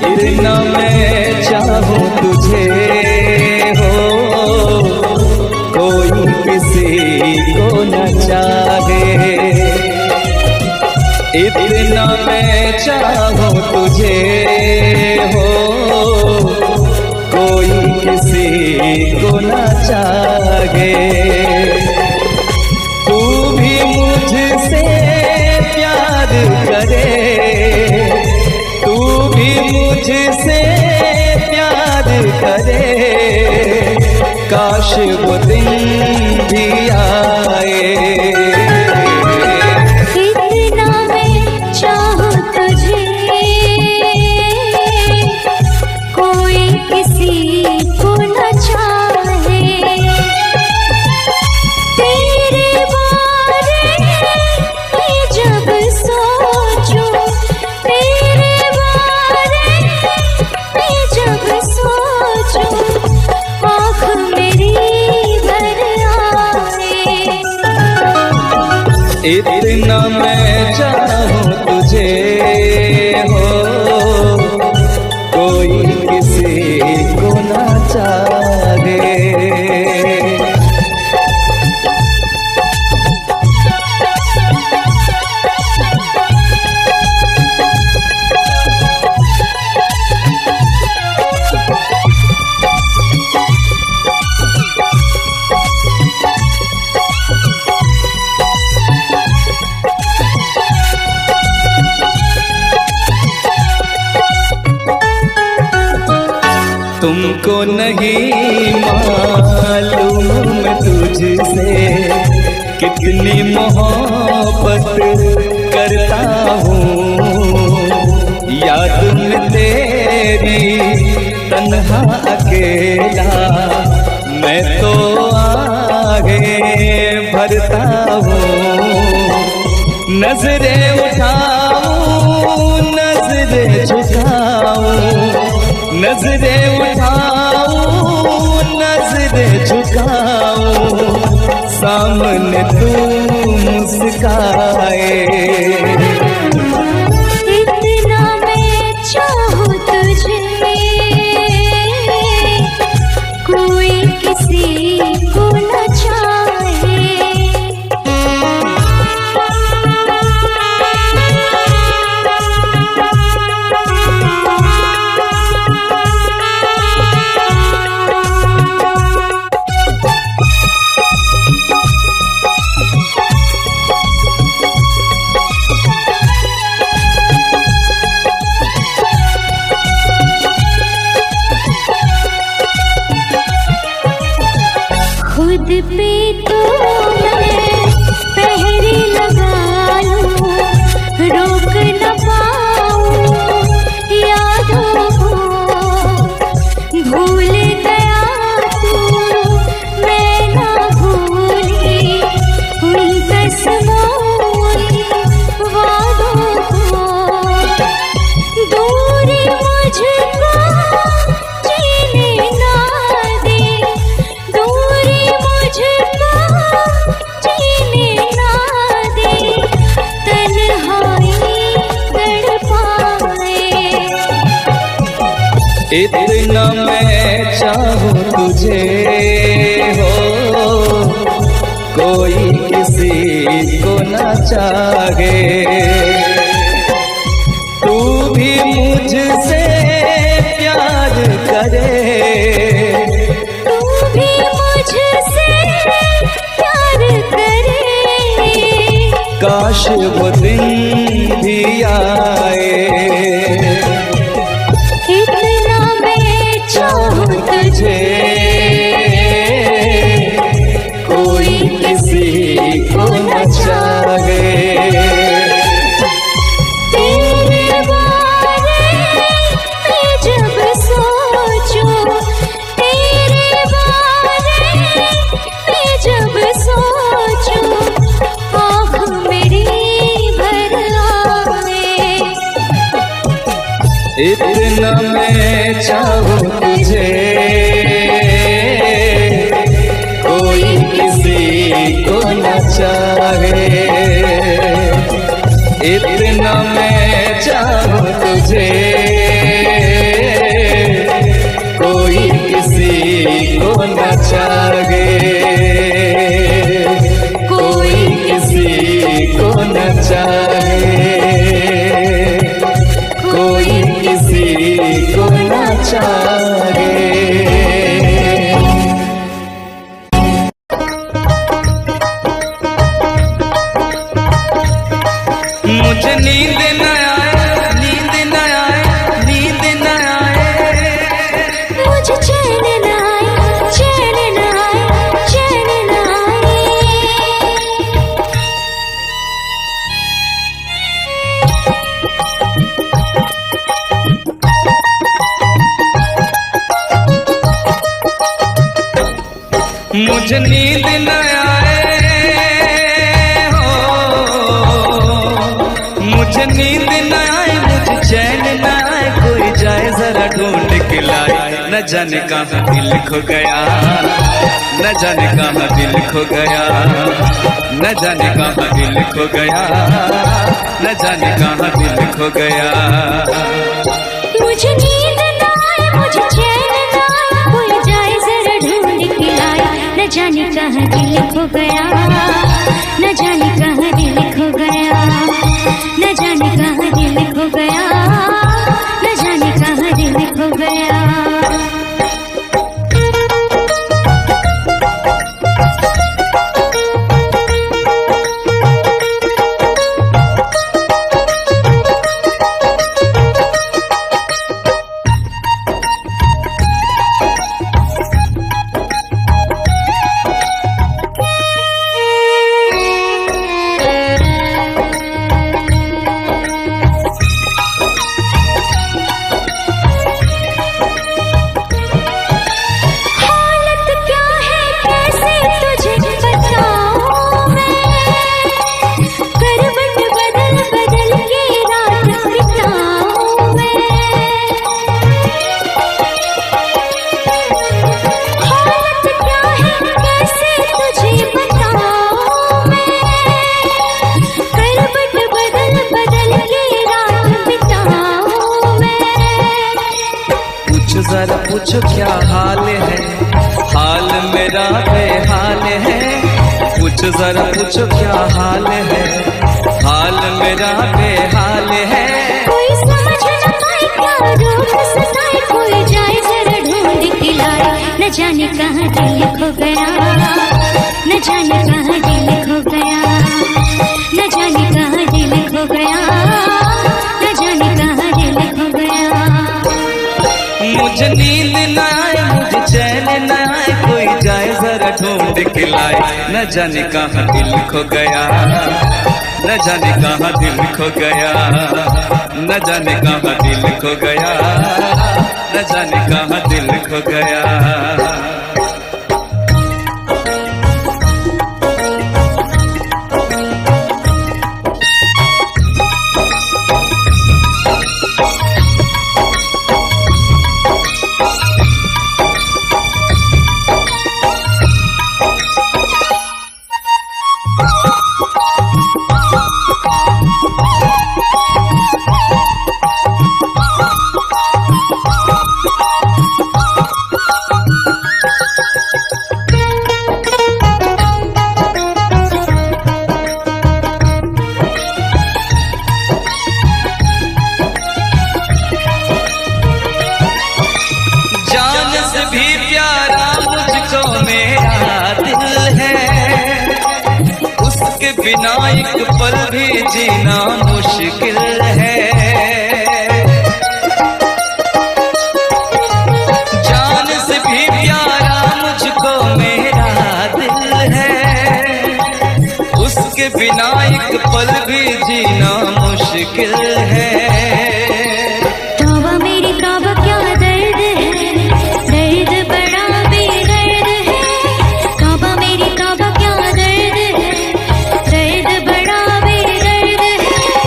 इतना मैं चाहूं तुझे हो, कोई किसी को न चाहे। इतना मैं चाहूं तुझे हो, कोई किसी को न चाहे। तू भी मुझसे प्यार करे, तू भी मुझसे प्यार करे, काश वो दिन भी आए। इतना मैं चाहूं तुझे, कोई किसी को न चाहे। तेरे बारे में जब सोचूं, तेरे बारे में जब सोचूं, आँख मेरी भर आए। इतना मैं चाहूं तुझे हो, कोई किसी को न चाहे। तुमको नहीं मालूम मैं तुझसे कितनी मोहब्बत करता हूँ। याद में तेरी तन्हा अकेला मैं तो आगे भरता हूँ। नजरें उठाऊं, नजरें झुकाऊं, नजरें उठाऊं, नजरें झुकाऊं, सामने तू मुस्काए। इतना मैं चाहूं तुझे, कोई किसी को न चाहे। खुद पे तो मैं पहरे लगा लूं, रोक न पाऊं यादों को। भूल गया तू, मैं ना भूली उन कसमों वादों को। दूरी मुझको जीने ना दे, दूरी मुझको जीने ना दे, तन्हाई तड़पाए। इतना मैं चाहूं तुझे हो, कोई किसी को न चाहे। तू भी मुझसे प्यार करे, तू भी मुझसे प्यार करे, काश वो दिन भी आए। इतना मैं चाहूं तुझे, कोई किसी को न चाहे। तेरे बारे में जब सोचूं, तेरे बारे में जब सोचूं, आँख मेरी भर आए। इतना मैं चाहूं तुझे, कोई किसी को न चाहे। इतना मैं चाहूं तुझे नींद न आए हो, मुझे नींद न आए, मुझे चैन न आए, कोई जाए जरा ढूंढ के लाए। न जाने कहाँ दिल खो गया, न जाने कहाँ दिल खो गया, न जाने कहाँ दिल खो गया, न जाने कहाँ दिल खो गया। मुझे नींद न आए, मुझे चैन न आए, कोई जाए जरा ढूंढ के लाए। न जाने कहाँ दिल खो गया, न जाने कहाँ दिल खो गया, न जाने कहाँ दिल खो गया, न जाने कहाँ दिल खो गया। जरा पूछो क्या हाल है, हाल मेरा बेहाल है। पूछो जरा पूछो क्या हाल है, हाल मेरा बेहाल है। कोई समझ न पाए क्या रोग सताए, कोई जाए जरा ढूंढ के लाए। न जाने कहाँ दिल खो गया, न जाने कहाँ दिल खो गया, न जाने कहाँ दिल खो गया, न जाने कहाँ दिल खो गया। मुझे नींद न आए, मुझे चैन न आए, कोई जाए जरा ढूंढ के लाए। न जाने कहाँ दिल खो गया, न जाने कहाँ दिल खो गया, न जाने कहाँ दिल खो गया, न जाने कहाँ दिल खो गया। बिना एक पल भी जीना मुश्किल है। जान से भी प्यारा मुझको मेरा दिल है, उसके बिना एक पल भी जीना मुश्किल है। तौबा मेरी तौबा क्या दर्द है, दर्द बड़ा बेदर्द है। तौबा मेरी तौबा क्या दर्द है, दर्द बड़ा बेदर्द है।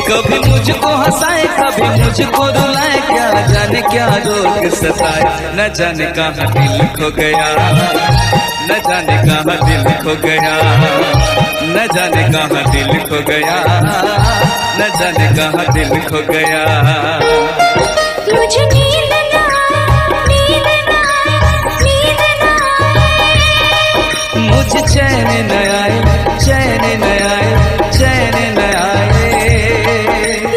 कभी मुझको हंसाए, कभी मुझको रुलाए, क्या जाने क्या रोग सताए। न जाने कहाँ दिल खो गया, न जाने कहाँ दिल खो गया, न जाने कहाँ दिल खो गया, न जाने कहाँ दिल खो गया। मुझे नींद न आए, नींद न आए, नींद न आए। मुझे चैन न आए, चैन न आए, चैन न आए।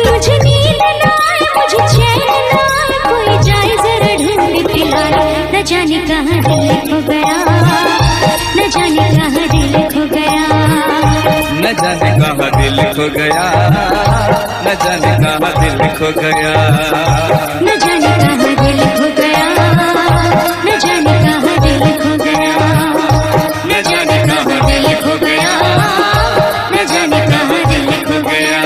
मुझे नींद न आए, मुझे चैन न आए, कोई जाए जरा ढूंढ के लाए। न जाने कहाँ दिल खो गया, न जाने कहाँ दिल खो गया, न जाने कहाँ दिल खो गया, न जाने कहाँ दिल खो गया, न जाने कहाँ दिल खो गया, न जाने कहाँ दिल खो गया, न जाने कहाँ दिल खो गया, न जाने कहाँ दिल खो गया।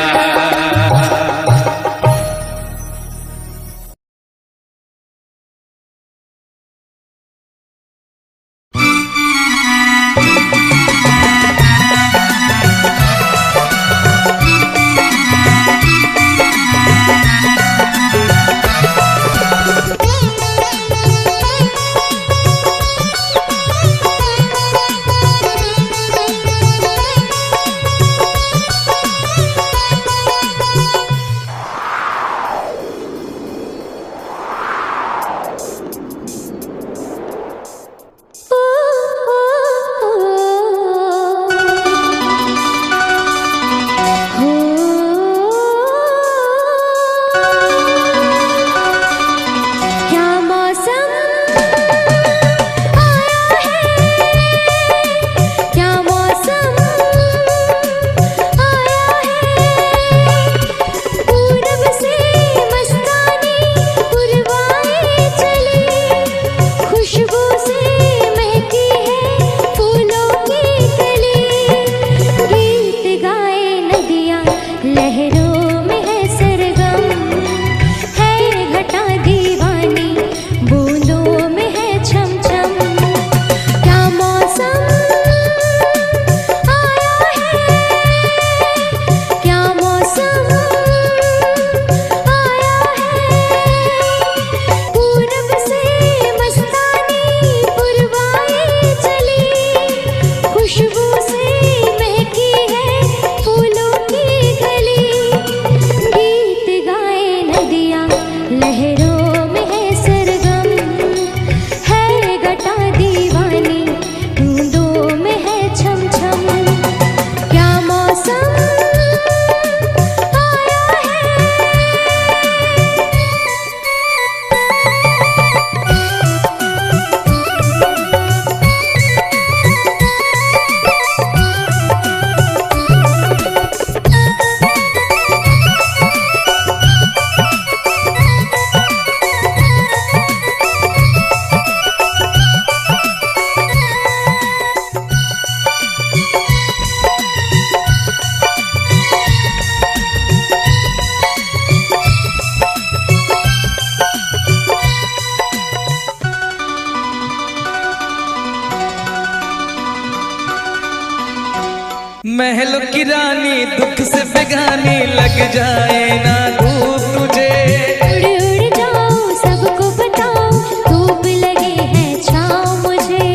क्या मौसम आया है। महलों की रानी दुख से बेगानी लग जाए ना धूप तुझे। उड़ उड़ जाओ सबको बताओ धूप लगे है छाँव मुझे।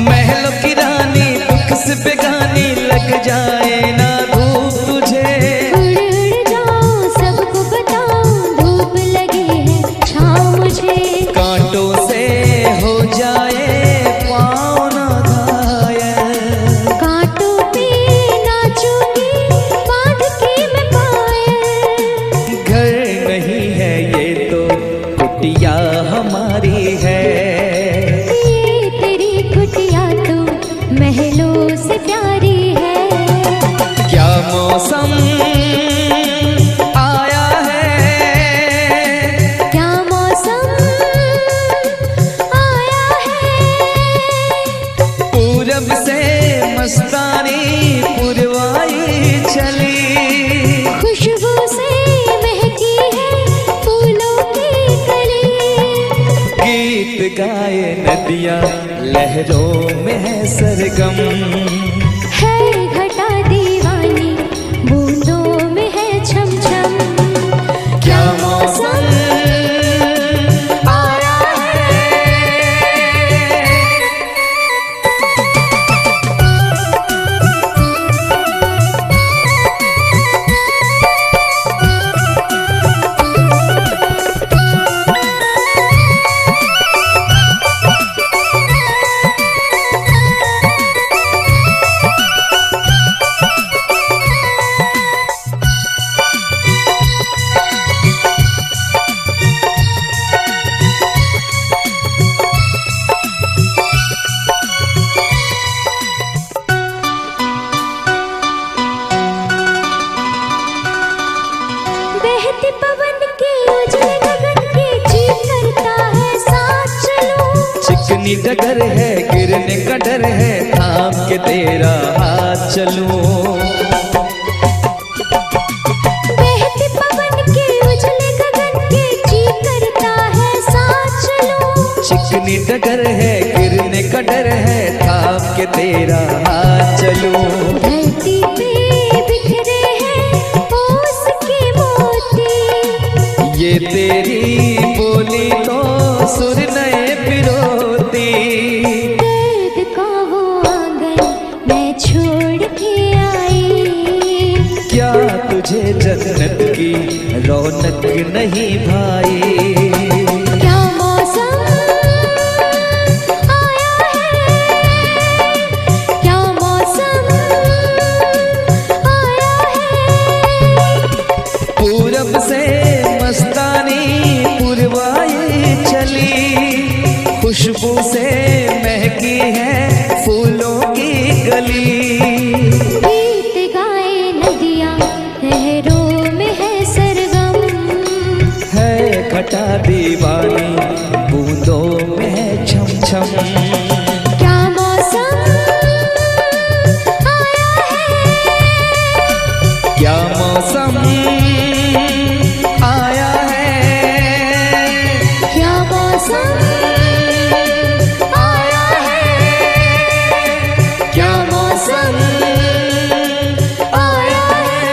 महलों की रानी दुख से बेगानी लग जाए ना धूप तुझे। उड़ उड़ जाओ सबको बताओ धूप लगे है छाँव मुझे। कांटों से हो जाए पाँव ना घायल। कांटों पे नाचूंगी बांध के मैं पायल। घर नहीं है ये तो कुटिया हमारी है। ये तेरी कुटिया तो महलों से प्यारी है। क्या मौसम आया है। क्या मौसम आया है। पूरब से मस्तानी पुरवाई चली। खुशबू से महकी है फूलों की कली। गीत गाए नदियाँ लहरों में है सरगम। है घटा दीवानी बूंदों में है छम छम। क्या मौसम आया है। बहते पवन के उजले गगन के जी करता है साथ चलूं। चिकनी डगर है गिरने का डर है थाम के तेरा हाथ चलूं। बहते पवन के उजले गगन के जी करता है साथ चलूं। चिकनी डगर है गिरने का डर है थाम के तेरा हाथ चलूं। धरती पे बिखरे हैं ओस के मोती। ये तेरी बोली तो सुर नए पिरोती। दर्द का वो आंगन मैं छोड़ के आई। क्या तुझे जन्नत की रौनक नहीं भाई। क्या मौसम आया है। क्या मौसम आया है। पूरब से मस्तानी पुरवाई चली। खुशबू से महकी है फूलों की गली। गीत गाए नदियाँ लहरों में है सरगम। है घटा दीवानी बूंदों में है छम छम। क्या मौसम आया है। क्या मौसम आया है। क्या मौसम आया है। क्या मौसम आया है।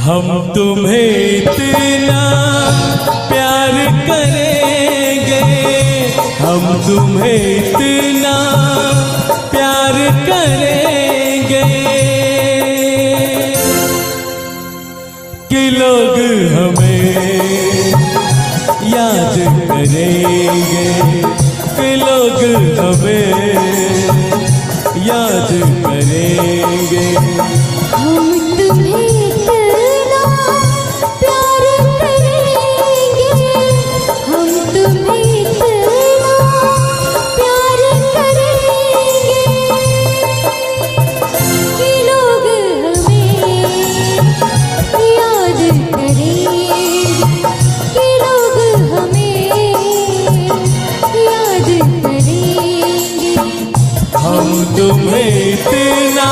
हम तुम्हें इतना प्यार करेंगे, हम तुम्हें इतना प्यार करेंगे कि लोग हमें याद करेंगे, कि लोग हमें याद करेंगे। हम तुम्हें इतना प्यार करेंगे, हम तुम्हें इतना प्यार करेंगे कि लोग हमें याद करेंगे, कि लोग हमें याद करेंगे। हम तुम्हें इतना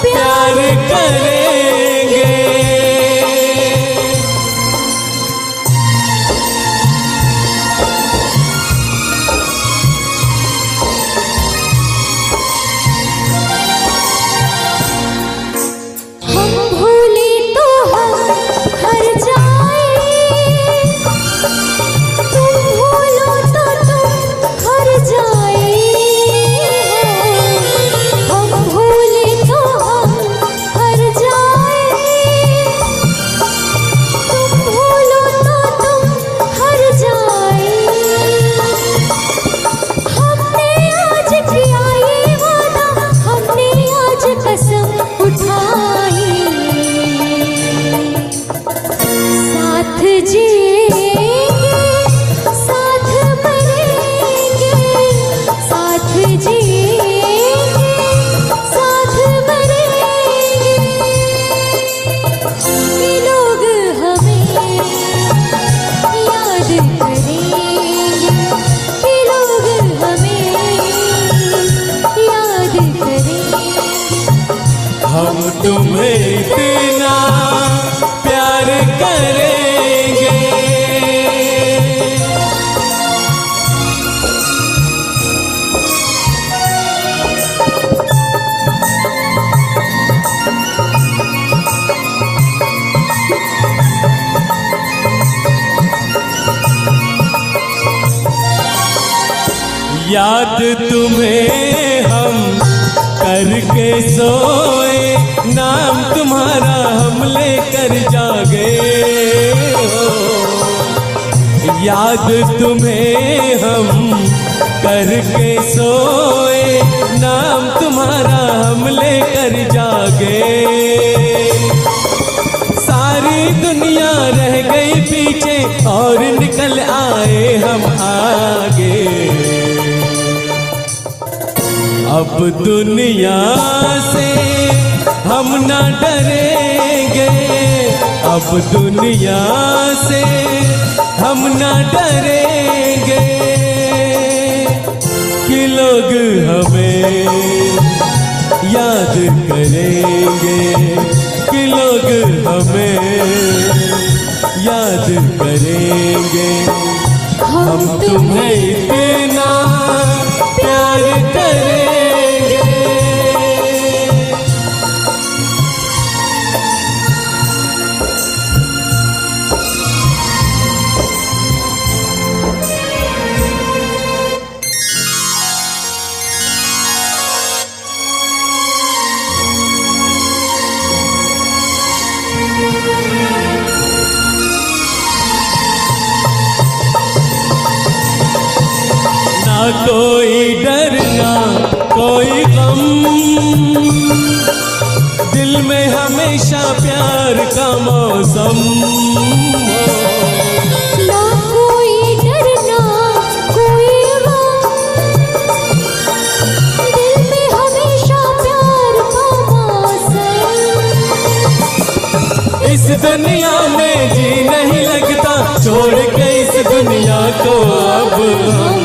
प्यार करेंगे। हम भूले तो हम हर जाए, तुम भूलो तो तुम हर जाए। हम भूले तो हम हर जाए, तुम भूलो तो तुम हर जाए। हमने आज किया ये वादा, हमने आज कसम उठाई, साथ जिएंगे साथ मरेंगे, साथ जिएंगे साथ मरेंगे कि लोग हमें याद करेंगे, कि लोग हमें याद करेंगे। हम तुम्हें इतना प्यार करेंगे। याद तुम्हें हम करके सोए, नाम तुम्हारा हम लेकर जागे हो। याद तुम्हें हम करके सोए, नाम तुम्हारा हम लेकर जागे। सारी दुनिया रह गई पीछे और निकल आए हम आगे। अब दुनिया से हम ना डरेंगे, अब दुनिया से हम ना डरेंगे कि लोग हमें याद करेंगे, कि लोग हमें याद करेंगे। हम तुम्हें इतना प्यार करेंगे। ना कोई डर ना कोई गम, दिल में हमेशा प्यार का मौसम हो। ना कोई डर ना कोई गम, दिल में हमेशा प्यार का मौसम। इस दुनिया में जी नहीं लगता, छोड़ के इस दुनिया को अब हम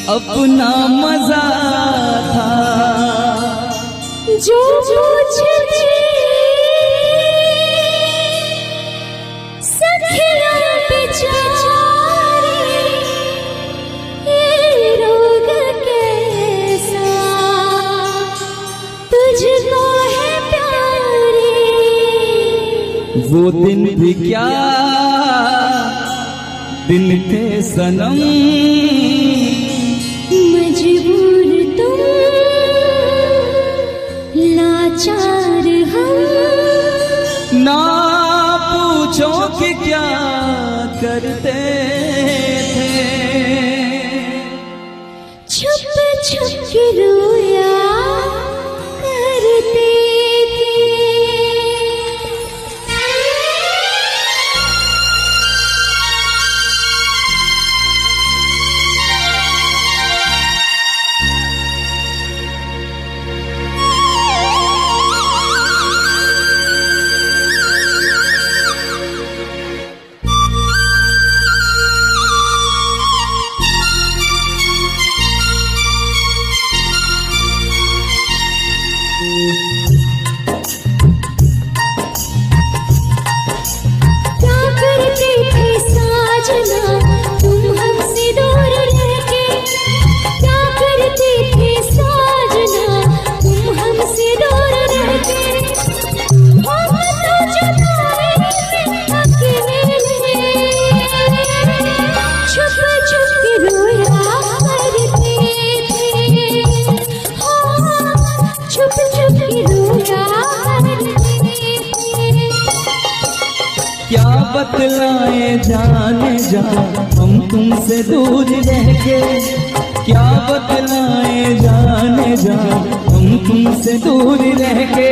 अपना मजा था जो मुझ में सखिया बेचारी ये वो दिन भी क्या दिन थे सनम, मजबूर तुम लाचार हम, ना पूछो कि क्या करते थे, छुप छुप के रोया करते थे। क्या बतलाए जाने जा हम तुमसे दूर रह के, क्या बतलाए जाने जा हम तुमसे दूर रह के,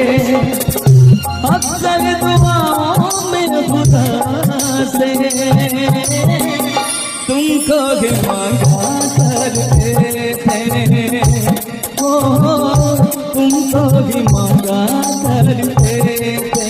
अक्सर दुआओं में खुदा से तुमको भी मांगा करते थे, ओ तुमको भी मांगा करते थे।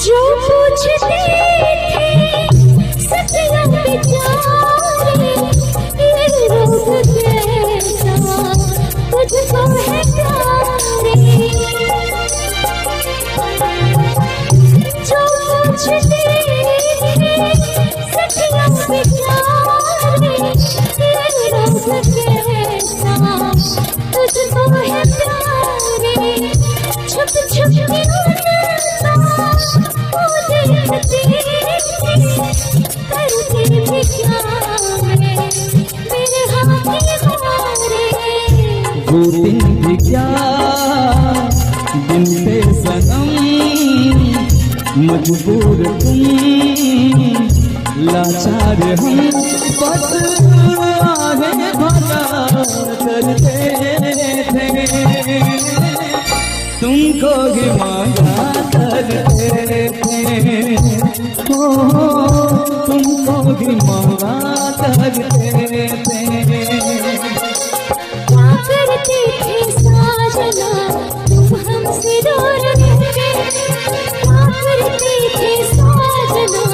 जो पूछते थे सपना बेचारे, ये रोग कैसा तुझको है प्यारे। जो पूछते थे सपना बेचारे, ये रोग कैसा तुझको है प्यारे। छुप छुप के वो दिन भी क्या दिन थे सनम, मजबूर तुम लाचार हम, बस आगे भला करते थे, तुमको भी मांगा करते थे, ओ तुमको भी मांगा करते थे। करते थे साजना तुम हमसे दूर रहते, क्या करते थे साजना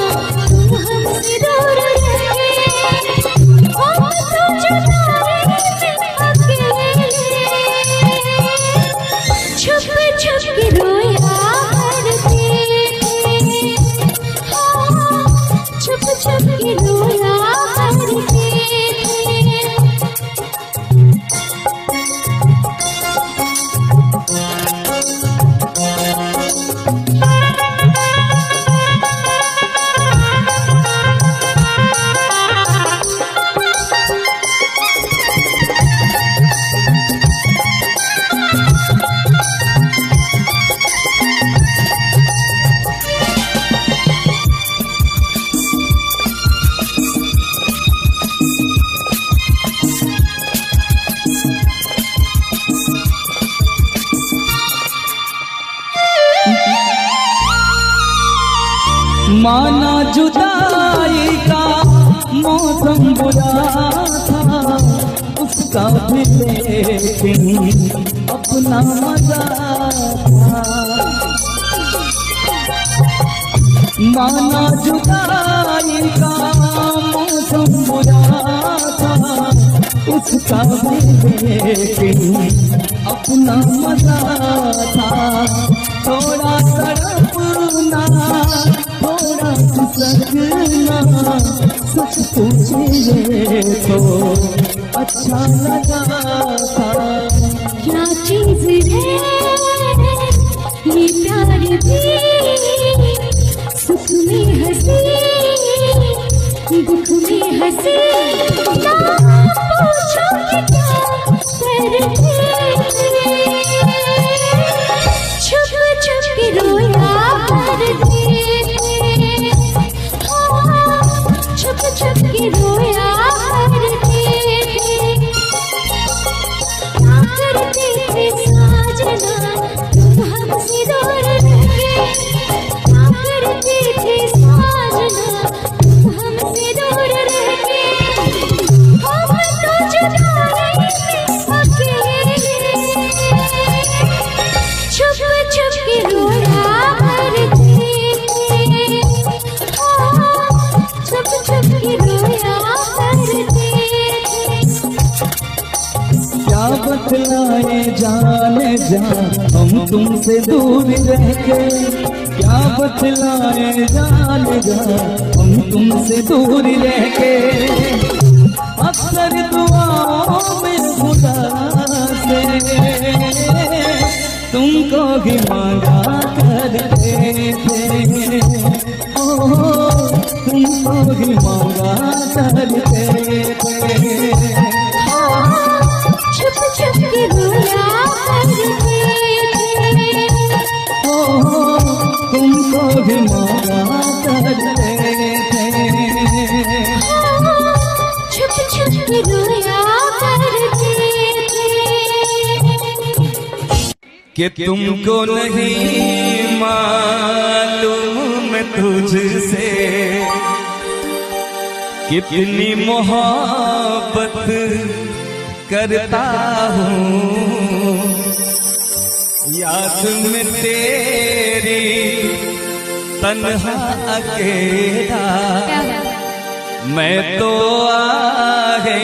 तुम हमसे दूर रहते, हम तो जुदाई में अकेले छुप छुप के रोया करते थे, छुप छुप के रोया करते थे। माना जुदाई का मौसम बुरा था, उसका भी लेकिन अपना मजा था। माना जुदाई का मौसम बुरा था, उसका भी लेकिन अपना मजा था। थोड़ा तड़पना, थोड़ा खिसकना, सच पूछिए तो अच्छा लगा था। क्या चीज है ये प्यार भी, सुख में हंसी दुख में हंसी। ना पूछो कि क्या करते, छुप छुप के रोया करते, छुप छुप के रोया करते। क्या करते थे साजना तुम हमसे दूर रह के, क्या करते थे साजना तुम हमसे दूर रह के। हम तो जुदा रहे अकेले, छुप छुप के रोया करते, छुप छुप के रोया करते। क्या बतलाए जाने जा हम तुमसे दूर रह के, क्या बतलाए जाने जा हम तुमसे दूर रह के। अक्सर दुआओं में खुदा से तुमको भी मांगा करते थे, ओ तुमको भी मांगा करते थे। छुप छुप के रोया करते थे, ओ तुमको भी मांगा करते थे। छुप छुप के रोया करते थे। कि तुमको नहीं मालूम तुझसे कितनी मोहब्बत करता हूँ। याद में तेरी तन्हा अकेला मैं तो आगे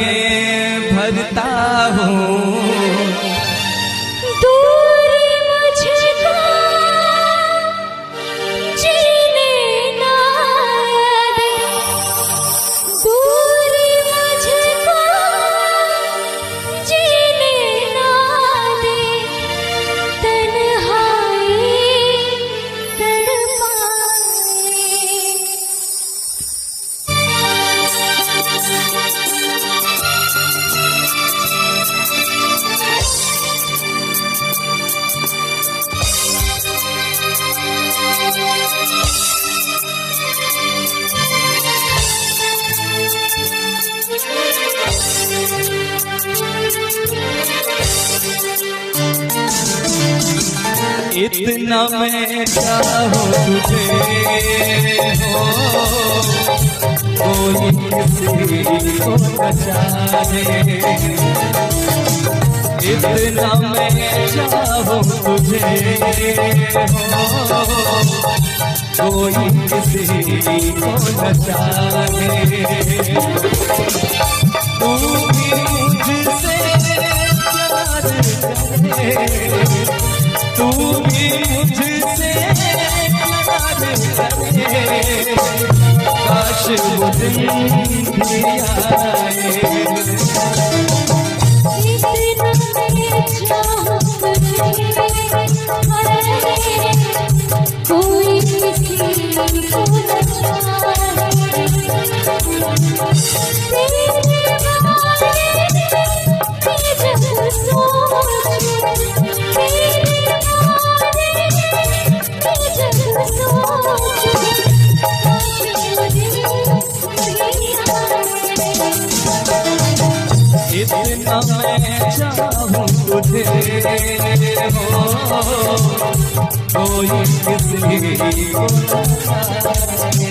भरता हूँ। दूरी मुझको जीने ना दे, दूरी मुझको जीने ना दे, तन्हाई इतना मैं चाहूँ तुझे हो कोई किसी को न चाहे। इतना मैं चाहूँ तुझे हो कोई किसी को न चाहे। तू भी मुझसे प्यार करे, तू भी मुझसे प्यार करे, काश वो दिन भी आए। कोई किसी को न चाहे, तेरे बारे में जब सोचूं, तेरे बारे में जब सोचूं, इतना मैं चाहूँ तुझे हो कोई किसी को न चाहे।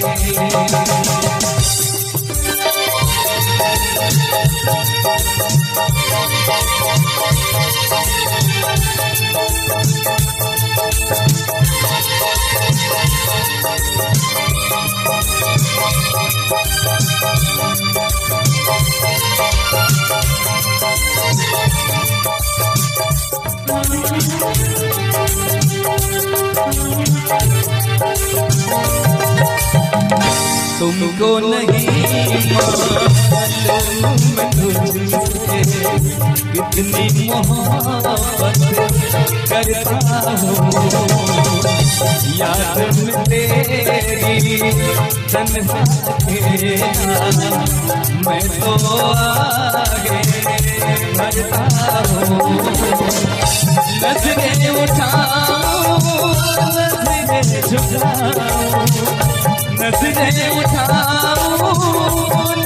तुमको नहीं मालूम मैं तुझसे कितनी मोहब्बत करता हूँ। याद में तेरी तन्हा अकेला मैं तो आगे बढ़ता हूँ। नजरें उठाऊं नजरें झुकाऊं, नजरें उठाऊं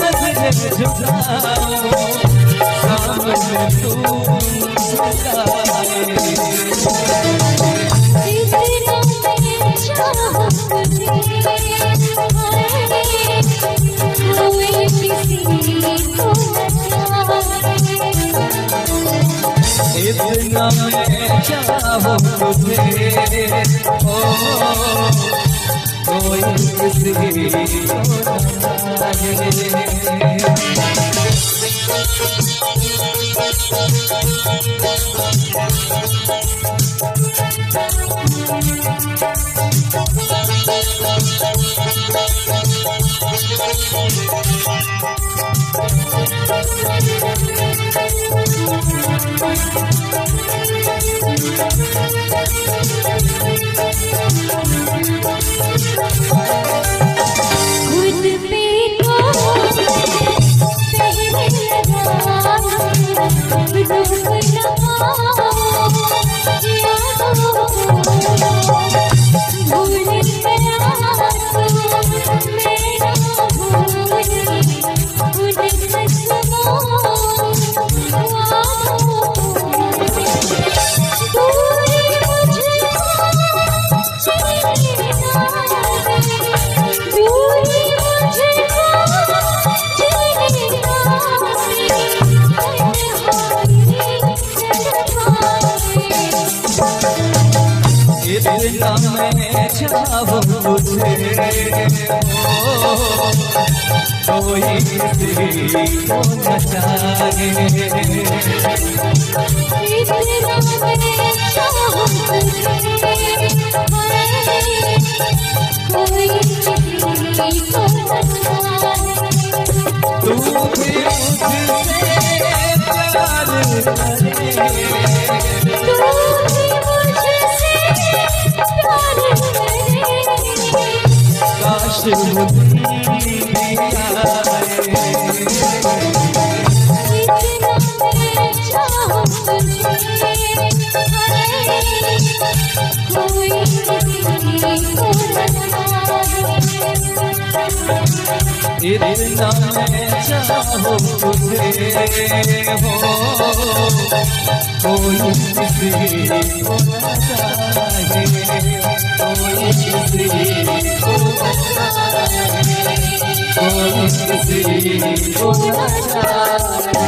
नजरें झुकाऊं, सामने तू मुस्काए। इतना मैं चाहूं तुझे, कोई किसी को इतना मैं चाहूं तुझे, ओ कोई किसी को न जाने। खुद पे तो पहले लगा इतना मैं चाहूं तुझे, कोई किसी को न जाने। इतना मैं चाहूं तुझे, कोई किसी को न जाने। तू भी मुझसे प्यार करे, काश मुझे इतना मैं चाहूं तुझे, हो कोई किसी को न जाने, कोई किसी को न जाने, कोई किसी को न जाने।